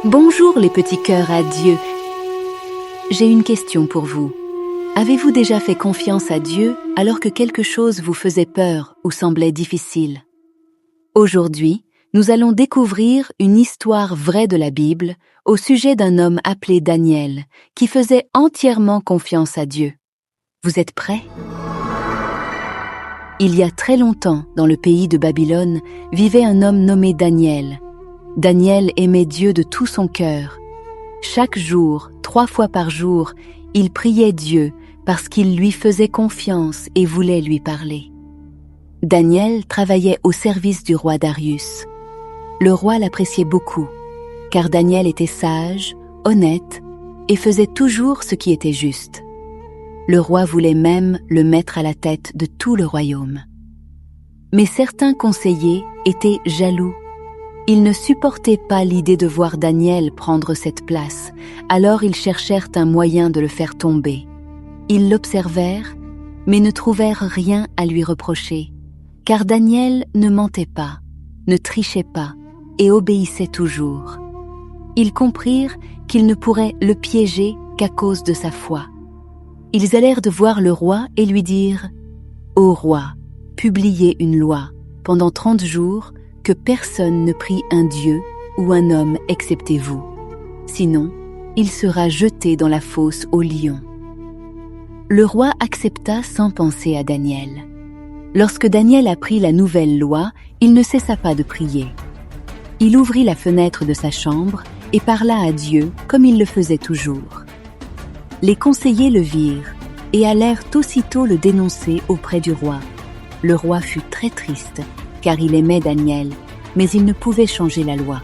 Bonjour les petits cœurs à Dieu. J'ai une question pour vous. Avez-vous déjà fait confiance à Dieu alors que quelque chose vous faisait peur ou semblait difficile? Aujourd'hui, nous allons découvrir une histoire vraie de la Bible au sujet d'un homme appelé Daniel qui faisait entièrement confiance à Dieu. Vous êtes prêts? Il y a très longtemps, dans le pays de Babylone, vivait un homme nommé Daniel. Daniel aimait Dieu de tout son cœur. Chaque jour, 3 fois par jour, il priait Dieu parce qu'il lui faisait confiance et voulait lui parler. Daniel travaillait au service du roi Darius. Le roi l'appréciait beaucoup, car Daniel était sage, honnête et faisait toujours ce qui était juste. Le roi voulait même le mettre à la tête de tout le royaume. Mais certains conseillers étaient jaloux. Ils ne supportaient pas l'idée de voir Daniel prendre cette place, alors ils cherchèrent un moyen de le faire tomber. Ils l'observèrent, mais ne trouvèrent rien à lui reprocher, car Daniel ne mentait pas, ne trichait pas et obéissait toujours. Ils comprirent qu'ils ne pourraient le piéger qu'à cause de sa foi. Ils allèrent de voir le roi et lui dirent « Ô roi, publiez une loi, pendant 30 jours, que personne ne prie un dieu ou un homme excepté vous. Sinon, il sera jeté dans la fosse aux lions. » Le roi accepta sans penser à Daniel. Lorsque Daniel apprit la nouvelle loi, il ne cessa pas de prier. Il ouvrit la fenêtre de sa chambre et parla à Dieu comme il le faisait toujours. Les conseillers le virent et allèrent aussitôt le dénoncer auprès du roi. Le roi fut très triste, car il aimait Daniel, mais il ne pouvait changer la loi.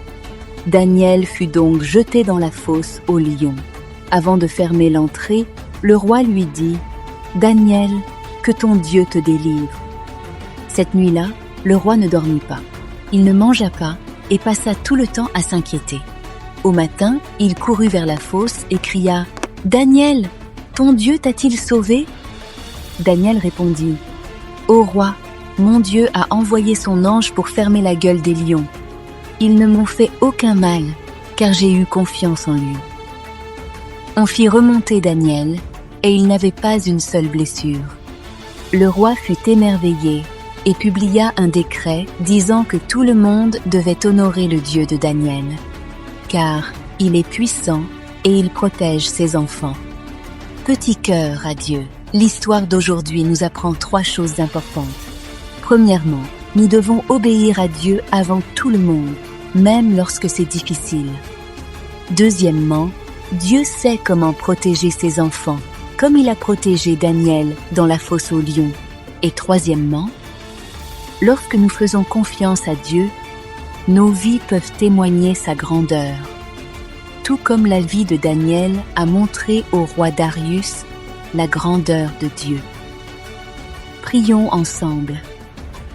Daniel fut donc jeté dans la fosse aux lions. Avant de fermer l'entrée, le roi lui dit « Daniel, que ton Dieu te délivre. » Cette nuit-là, le roi ne dormit pas. Il ne mangea pas et passa tout le temps à s'inquiéter. Au matin, il courut vers la fosse et cria « Daniel, ton Dieu t'a-t-il sauvé ?» Daniel répondit « Ô roi, mon Dieu a envoyé son ange pour fermer la gueule des lions. Ils ne m'ont fait aucun mal, car j'ai eu confiance en lui. » On fit remonter Daniel, et il n'avait pas une seule blessure. Le roi fut émerveillé et publia un décret disant que tout le monde devait honorer le Dieu de Daniel, car il est puissant et il protège ses enfants. Petit cœur à Dieu, l'histoire d'aujourd'hui nous apprend 3 choses importantes. Premièrement, nous devons obéir à Dieu avant tout le monde, même lorsque c'est difficile. Deuxièmement, Dieu sait comment protéger ses enfants, comme il a protégé Daniel dans la fosse aux lions. Et troisièmement, lorsque nous faisons confiance à Dieu, nos vies peuvent témoigner sa grandeur. Tout comme la vie de Daniel a montré au roi Darius la grandeur de Dieu. Prions ensemble.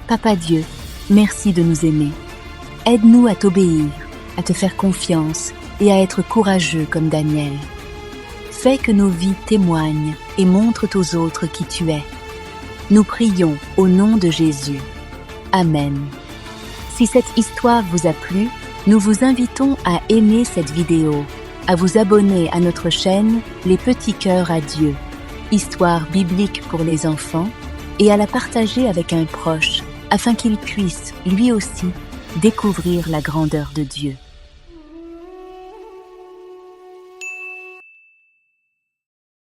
Papa Dieu, merci de nous aimer. Aide-nous à t'obéir, à te faire confiance et à être courageux comme Daniel. Fais que nos vies témoignent et montrent aux autres qui tu es. Nous prions au nom de Jésus. Amen. Si cette histoire vous a plu, nous vous invitons à aimer cette vidéo, à vous abonner à notre chaîne Les Petits Cœurs à Dieu, histoire biblique pour les enfants, et à la partager avec un proche, afin qu'il puisse, lui aussi, découvrir la grandeur de Dieu.